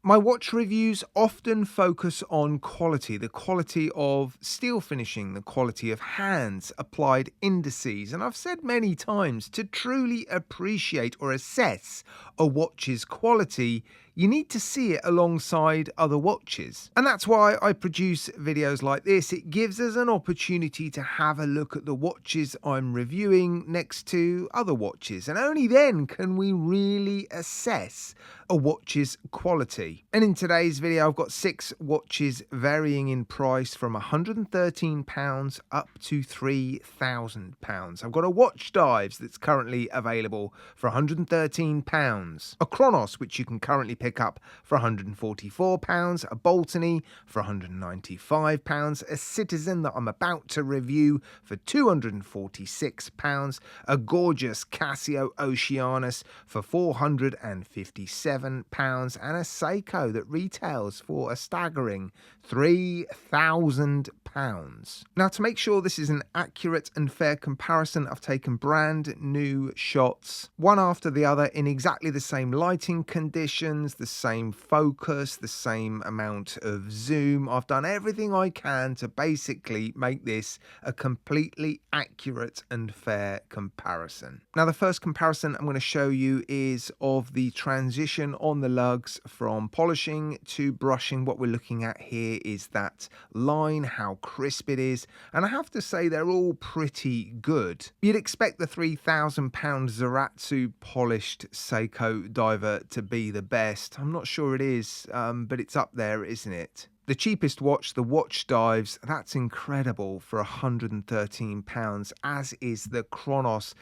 My watch reviews often focus on quality, the quality of steel finishing, the quality of hands, applied indices, and I've said many times, to truly appreciate or assess a watch's quality, you need to see it alongside other watches. And that's why I produce videos like this. It gives us an opportunity to have a look at the watches I'm reviewing next to other watches, and only then can we really assess a watch's quality. And in today's video, I've got 6 watches varying in price from £113 up to £3,000. I've got a Watch Dives that's currently available for £113, a Chronos which you can currently pick up for £144, a Boltony for £195, a Citizen that I'm about to review for £246, a gorgeous Casio Oceanus for £457, and a Seiko that retails for a staggering £3,000. Now, to make sure this is an accurate and fair comparison, I've taken brand new shots, one after the other, in exactly the same lighting conditions, the same focus, the same amount of zoom. I've done everything I can to basically make this a completely accurate and fair comparison. Now, the first comparison I'm going to show you is of the transition on the lugs from polishing to brushing. What we're looking at here is that line, how crisp it is, and I have to say they're all pretty good. You'd expect the £3,000 Zaratsu polished Seiko diver to be the best. I'm not sure it is, but it's up there, isn't it? The cheapest watch, the Watch Dives, that's incredible for £113, as is the Chronos.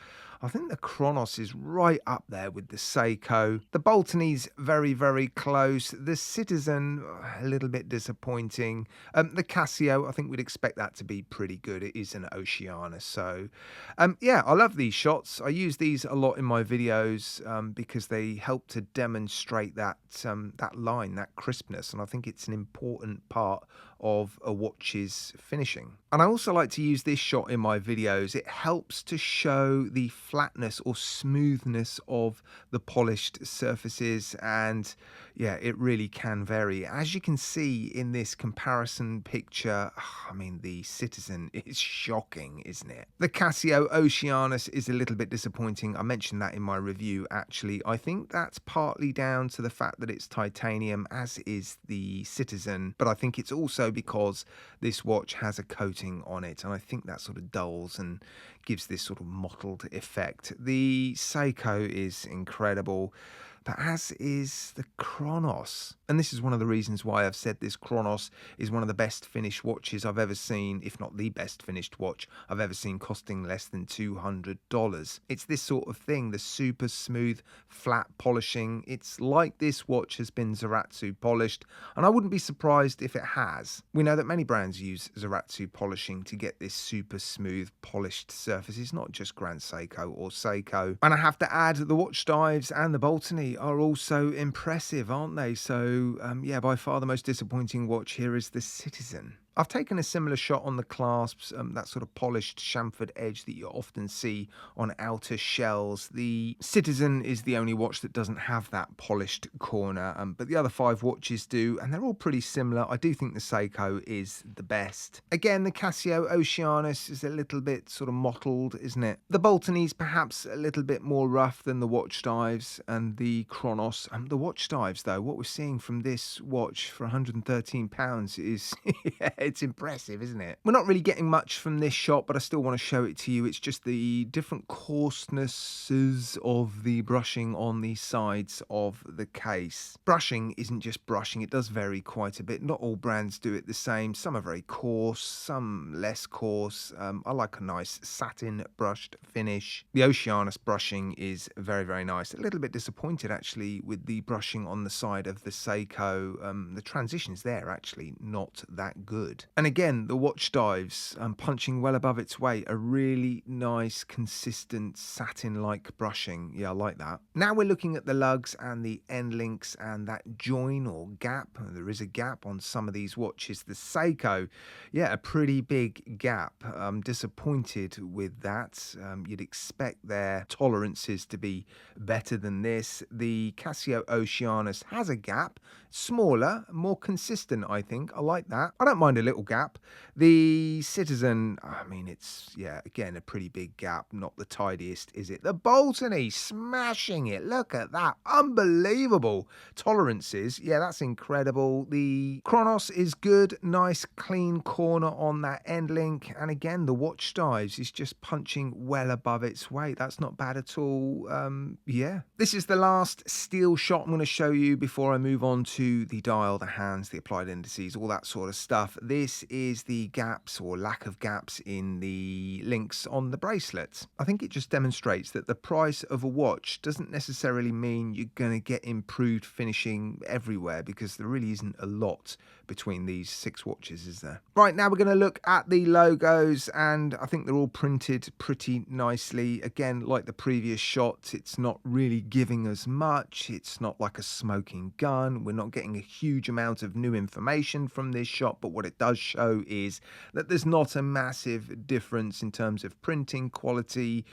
I think the Chronos is right up there with the Seiko. The Boltony's very, very close. The Citizen, a little bit disappointing. The Casio, I think we'd expect that to be pretty good. It is an Oceanus. So, yeah, I love these shots. I use these a lot in my videos because they help to demonstrate that line, that crispness. And I think it's an important part of a watch's finishing. And I also like to use this shot in my videos. It helps to show the flatness or smoothness of the polished surfaces, and yeah, it really can vary. As you can see in this comparison picture, I mean, the Citizen is shocking, isn't it? The Casio Oceanus is a little bit disappointing. I mentioned that in my review, actually. I think that's partly down to the fact that it's titanium, as is the Citizen, but I think it's also because this watch has a coating on it, and I think that sort of dulls and gives this sort of mottled effect. The Seiko is incredible, but as is the Chronos. And this is one of the reasons why I've said this Chronos is one of the best finished watches I've ever seen, if not the best finished watch I've ever seen, costing less than $200. It's this sort of thing, the super smooth, flat polishing. It's like this watch has been Zaratsu polished, and I wouldn't be surprised if it has. We know that many brands use Zaratsu polishing to get this super smooth, polished surface. It's not just Grand Seiko or Seiko. And I have to add, the Watch Dives and the Boltony are also impressive, aren't they? So yeah, by far the most disappointing watch here is the Citizen. I've taken a similar shot on the clasps, that sort of polished chamfered edge that you often see on outer shells. The Citizen is the only watch that doesn't have that polished corner, but the other 5 watches do, and they're all pretty similar. I do think the Seiko is the best. Again, the Casio Oceanus is a little bit sort of mottled, isn't it? The Boltony's perhaps a little bit more rough than the Watch Dives and the Chronos. The Watch Dives, though, what we're seeing from this watch for £113 is... It's impressive, isn't it? We're not really getting much from this shot, but I still want to show it to you. It's just the different coarsenesses of the brushing on the sides of the case. Brushing isn't just brushing, it does vary quite a bit. Not all brands do it the same. Some are very coarse, some less coarse. I like a nice satin brushed finish. The Oceanus brushing is very, very nice. A little bit disappointed, actually, with the brushing on the side of the Seiko. The transitions there, actually, not that good. good. And again, the watch dives, punching well above its weight, a really nice, consistent satin-like brushing. Yeah, I like that. Now we're looking at the lugs and the end links and that join or gap. There is a gap on some of these watches. The Seiko, yeah, a pretty big gap. I'm disappointed with that. You'd expect their tolerances to be better than this. The Casio Oceanus has a gap, smaller, more consistent, I think. I like that. I don't mind a little gap. The Citizen, I mean, it's, yeah, again, a pretty big gap. Not the tidiest, is it? The Boltony, smashing it. Look at that. Unbelievable tolerances. Yeah, that's incredible. The Chronos is good. Nice, clean corner on that end link. And again, the watch dives is just punching well above its weight. That's not bad at all. Yeah. This is the last steel shot I'm going to show you before I move on to the dial, the hands, the applied indices, all that sort of stuff. This is the gaps or lack of gaps in the links on the bracelets. I think it just demonstrates that the price of a watch doesn't necessarily mean you're going to get improved finishing everywhere, because there really isn't a lot between these 6 watches, is there? Right, now we're going to look at the logos, and I think they're all printed pretty nicely. Again, like the previous shot, it's not really giving us much. It's not like a smoking gun. We're not getting a huge amount of new information from this shot, but what it does show is that there's not a massive difference in terms of printing quality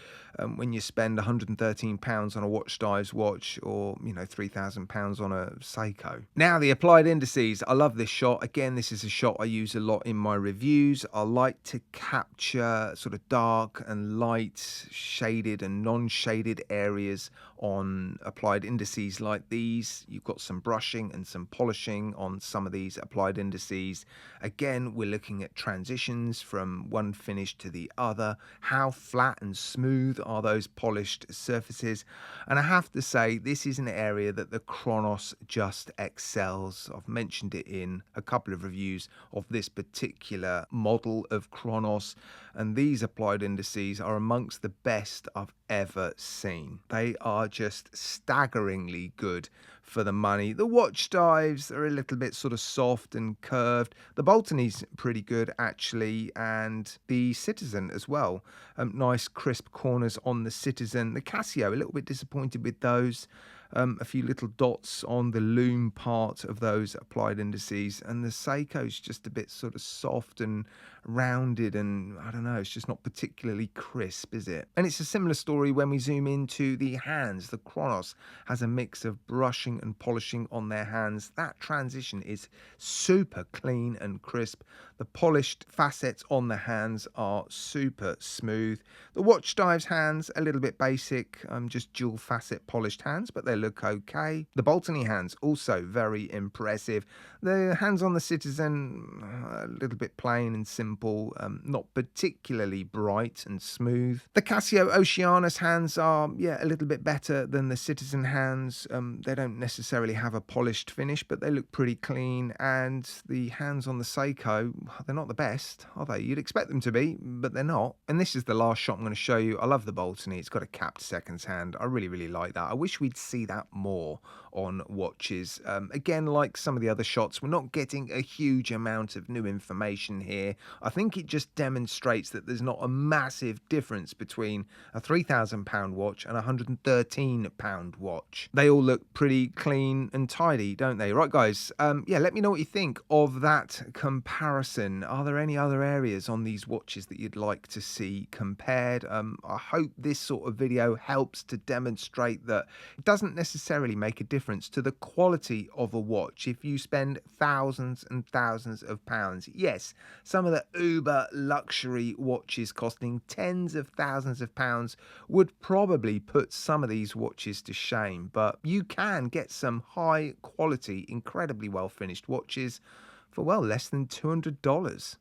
when you spend £113 on a watch dives watch, or, you know, £3,000 on a Seiko. Now, the applied indices. I love this shot. Again, this is a shot I use a lot in my reviews. I like to capture sort of dark and light, shaded and non-shaded areas on applied indices like these. You've got some brushing and some polishing on some of these applied indices. Again, we're looking at transitions from one finish to the other. How flat and smooth are those polished surfaces? And I have to say, this is an area that the Chronos just excels. I've mentioned it in a couple of reviews of this particular model of Chronos, and these applied indices are amongst the best I've ever seen. They are just staggeringly good for the money. The watch dives are a little bit sort of soft and curved. The Boltony's pretty good actually, and the Citizen as well. Nice crisp corners on the Citizen. The Casio, a little bit disappointed with those. A few little dots on the loom part of those applied indices, and the Seiko's just a bit sort of soft and rounded, and I don't know, it's just not particularly crisp, is it? And it's a similar story when we zoom into the hands. The Chronos has a mix of brushing and polishing on their hands. That transition is super clean and crisp. The polished facets on the hands are super smooth. The watch dives hands, a little bit basic, just dual facet polished hands, but they look okay. The Boltony hands, also very impressive. The hands on the Citizen, a little bit plain and simple, not particularly bright and smooth. The Casio Oceanus hands are, yeah, a little bit better than the Citizen hands. They don't necessarily have a polished finish, but they look pretty clean. And the hands on the Seiko, they're not the best, are they? You'd expect them to be, but they're not. And this is the last shot I'm going to show you. I love the Boltony. It's got a capped seconds hand. I really, really like that. I wish we'd see that more on watches. Again, like some of the other shots, we're not getting a huge amount of new information here. I think it just demonstrates that there's not a massive difference between a £3,000 watch and a £113 watch. They all look pretty clean and tidy, don't they? Right, guys, yeah, let me know what you think of that comparison. Are there any other areas on these watches that you'd like to see compared? I hope this sort of video helps to demonstrate that it doesn't necessarily make a difference to the quality of a watch if you spend thousands and thousands of pounds. Yes, some of the uber luxury watches costing tens of thousands of pounds would probably put some of these watches to shame, but you can get some high quality, incredibly well finished watches for, well, less than $200.